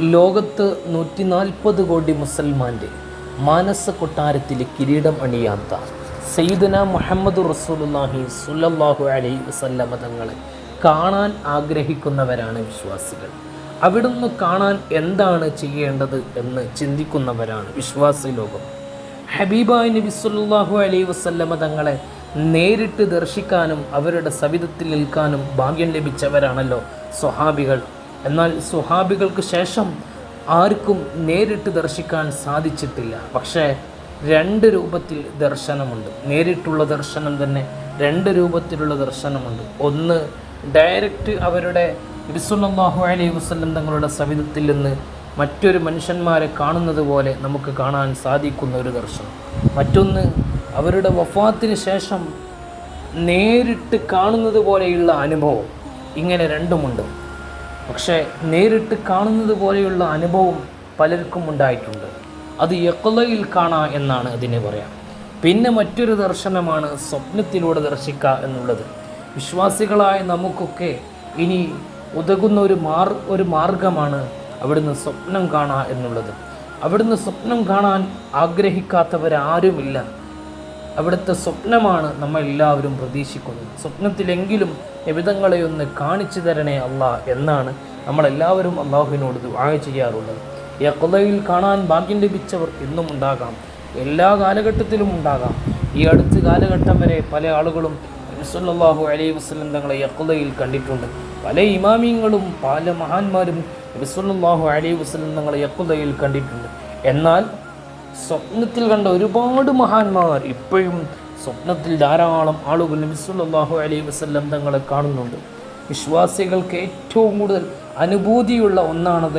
ലോകത്ത് 140 കോടി മുസൽമാൻ്റെ മാനസ കൊട്ടാരത്തിൽ കിരീടം അണിയാത്ത സയ്യിദുന മുഹമ്മദ് റസൂലുള്ളാഹി സ്വല്ലല്ലാഹു അലൈഹി വസല്ലമ തങ്ങളെ കാണാൻ ആഗ്രഹിക്കുന്നവരാണ് വിശ്വാസികൾ. അവിടുന്ന് കാണാൻ എന്താണ് ചെയ്യേണ്ടത് എന്ന് ചിന്തിക്കുന്നവരാണ് വിശ്വാസി ലോകം. ഹബീബായ നബി സ്വല്ലല്ലാഹു അലൈഹി വസല്ലമ തങ്ങളെ നേരിട്ട് ദർശിക്കാനും അവരുടെ സവിധത്തിൽ നിൽക്കാനും ഭാഗ്യം ലഭിച്ചവരാണല്ലോ സ്വഹാബികൾ. എന്നാൽ സ്വഹാബികൾക്ക് ശേഷം ആർക്കും നേരിട്ട് ദർശിക്കാൻ സാധിച്ചിട്ടില്ല. പക്ഷേ 2 രൂപത്തിൽ ദർശനമുണ്ട്. നേരിട്ടുള്ള ദർശനം തന്നെ 2 രൂപത്തിലുള്ള ദർശനമുണ്ട്. ഒന്ന്, ഡയറക്റ്റ് അവരുടെ നബി സല്ലല്ലാഹു അലൈഹി വസല്ലം തങ്ങളുടെ സവിധത്തിൽ നിന്ന് മറ്റൊരു മനുഷ്യന്മാരെ കാണുന്നത് പോലെ നമുക്ക് കാണാൻ സാധിക്കുന്ന ഒരു ദർശനം. മറ്റൊന്ന്, അവരുടെ വഫാത്തിന് ശേഷം നേരിട്ട് കാണുന്നത് പോലെയുള്ള അനുഭവം. ഇങ്ങനെ രണ്ടുമുണ്ട്. പക്ഷേ നേരിട്ട് കാണുന്നത് പോലെയുള്ള അനുഭവം പലർക്കും ഉണ്ടായിട്ടുണ്ട്. അത് യഖ്ളയിൽ കാണുക എന്നാണ് അതിനെ പറയാം. പിന്നെ മറ്റൊരു ദർശനമാണ് സ്വപ്നത്തിലൂടെ ദർശിക്കുക എന്നുള്ളത്. വിശ്വാസികളായ നമുക്കൊക്കെ ഇനി ഉതകുന്ന ഒരു മാർഗമാണ് അവിടുന്ന് സ്വപ്നം കാണുക എന്നുള്ളത്. അവിടുന്ന് സ്വപ്നം കാണാൻ ആഗ്രഹിക്കാത്തവരാരുമില്ല. അവിടുത്തെ സ്വപ്നമാണ് നമ്മളെല്ലാവരും പ്രതീക്ഷിക്കുന്നത്. സ്വപ്നത്തിലെങ്കിലും നബിതങ്ങളെ ഒന്ന് കാണിച്ചു തരണേ അല്ലാ എന്നാണ് നമ്മളെല്ലാവരും അള്ളാഹുവിനോട് ദുആ ചെയ്യാറുള്ളത്. യഖ്ളയിൽ കാണാൻ ഭാഗ്യം ലഭിച്ചവർ ഇന്നും ഉണ്ടാകാം, എല്ലാ കാലഘട്ടത്തിലും ഉണ്ടാകാം. ഈ അടുത്ത കാലഘട്ടം വരെ പല ആളുകളും നബി സല്ലല്ലാഹു അലൈഹി വസല്ലം തങ്ങളെ യഖ്ളയിൽ കണ്ടിട്ടുണ്ട്. പല ഇമാമിയങ്ങളും പല മഹാന്മാരും നബി സല്ലല്ലാഹു അലൈഹി വസല്ലം തങ്ങളെ യഖ്ളയിൽ കണ്ടിട്ടുണ്ട്. എന്നാൽ സ്വപ്നത്തിൽ കണ്ട ഒരുപാട് മഹാന്മാർ ഇപ്പോഴും സ്വപ്നത്തിൽ ധാരാളം ആളുകൾ നബി സല്ലല്ലാഹു അലൈഹി വസല്ലം തങ്ങളെ കാണുന്നുണ്ട്. വിശ്വാസികൾക്ക് ഏറ്റവും കൂടുതൽ അനുഭൂതിയുള്ള ഒന്നാണത്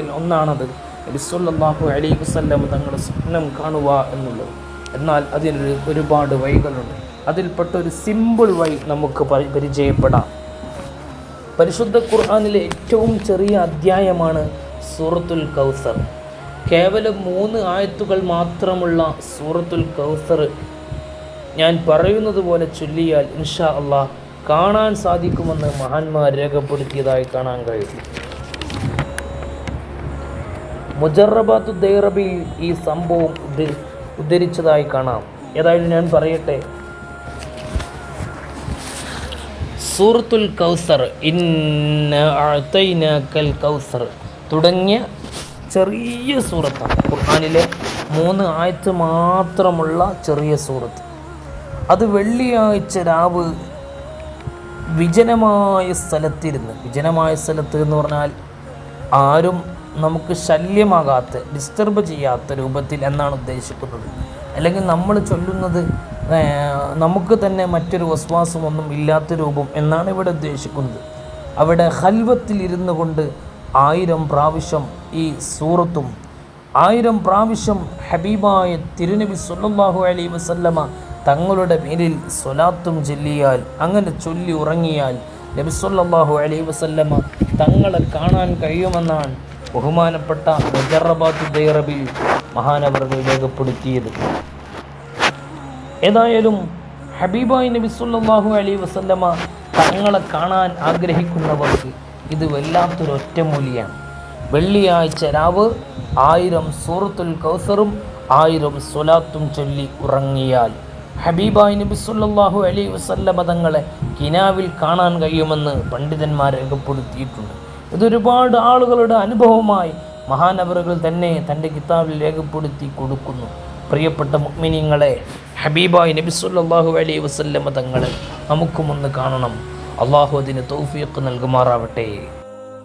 നബി സല്ലല്ലാഹു അലൈഹി വസല്ലം തങ്ങളെ സ്വപ്നം കാണുക എന്നുള്ളത്. എന്നാൽ അതിന് ഒരുപാട് വഴികളുണ്ട്. അതിൽപ്പെട്ട ഒരു സിമ്പിൾ വഴി നമുക്ക് പരിചയപ്പെടാം. പരിശുദ്ധ ഖുർആനിലെ ഏറ്റവും ചെറിയ അധ്യായമാണ് സൂറത്തുൽ കൗസർ. കേവലം 3 ആയത്തുകൾ മാത്രമുള്ള സൂറത്തുൽ കൗസർ ഞാൻ പറയുന്നത് പോലെ ചൊല്ലിയാൽ ഇൻഷാ അല്ലാഹ് കാണാൻ സാധിക്കുമെന്ന് മഹാന്മാർ രേഖപ്പെടുത്തിയതായി കാണാൻ കഴിയും. മുജറബാത്തു ദൈറബിൽ ഈ സംഭവം ഉദ്ധരിച്ചതായി കാണാം. ഏതായാലും ഞാൻ പറയട്ടെ. സൂറത്തുൽ കൗസർ, ഇന്നാ അഅ്തൈനാകൽ കൗസർ തുടങ്ങിയ ചെറിയ സൂറത്താണ്. ഖുർആനിലെ 3 ആയത്ത് മാത്രമുള്ള ചെറിയ സൂറത്ത്. അത് വെള്ളിയാഴ്ച രാവ് വിജനമായ സ്ഥലത്ത് എന്ന് പറഞ്ഞാൽ ആരും നമുക്ക് ശല്യമാകാത്ത, ഡിസ്റ്റർബ് ചെയ്യാത്ത രൂപത്തിൽ എന്നാണ് ഉദ്ദേശിക്കുന്നത്. അല്ലെങ്കിൽ നമ്മൾ ചൊല്ലുന്നത് നമുക്ക് തന്നെ മറ്റൊരു വസ്വാസമൊന്നും ഇല്ലാത്ത രൂപം എന്നാണ് ഇവിടെ ഉദ്ദേശിക്കുന്നത്. അവിടെ ഖൽവത്തിൽ ഇരുന്നു കൊണ്ട് 1000 പ്രാവശ്യം ഈ സൂറത്തും 1000 പ്രാവശ്യം ഹബീബായ തിരുനബി സല്ലല്ലാഹു അലൈഹി വസല്ലമ തങ്ങളുടെ പേരിൽ സ്വലാത്തും ചൊല്ലിയാൽ, അങ്ങനെ ചൊല്ലി ഉറങ്ങിയാൽ നബി സല്ലല്ലാഹു അലൈഹി വസല്ലമ തങ്ങളെ കാണാൻ കഴിയുമെന്നാണ് ബഹുമാനപ്പെട്ട മുജറബാത്തു ദൈറബിൽ മഹാനവറുകൾ രേഖപ്പെടുത്തിയത്. ഏതായാലും ഹബീബായ നബി സല്ലല്ലാഹു അലൈഹി വസല്ലമ തങ്ങളെ കാണാൻ ആഗ്രഹിക്കുന്നവർക്ക് ഇത് വല്ലാത്തൊരു ഒറ്റമൂലിയാണ്. വെള്ളിയാഴ്ച രാവ് 1000 സൂറത്തുൽ കൗസറും 1000 സ്വലാത്തും ചൊല്ലി ഉറങ്ങിയാൽ ഹബീബായ നബി സല്ലല്ലാഹു അലൈഹി വസല്ലമ തങ്ങളെ കിനാവിൽ കാണാൻ കഴിയുമെന്ന് പണ്ഡിതന്മാർ രേഖപ്പെടുത്തിയിട്ടുണ്ട്. ഇതൊരുപാട് ആളുകളുടെ അനുഭവമായി മഹാനവറുകൾ തന്നെ തൻ്റെ കിതാബിൽ രേഖപ്പെടുത്തി കൊടുക്കുന്നു. പ്രിയപ്പെട്ട മുഅ്മിനീങ്ങളെ, ഹബീബായ നബി സല്ലല്ലാഹു അലൈഹി വസല്ലമ തങ്ങളെ നമുക്കുമൊന്ന് കാണണം. അള്ളാഹു അതിന് തൗഫീഖ് നൽകുമാറാവട്ടെ.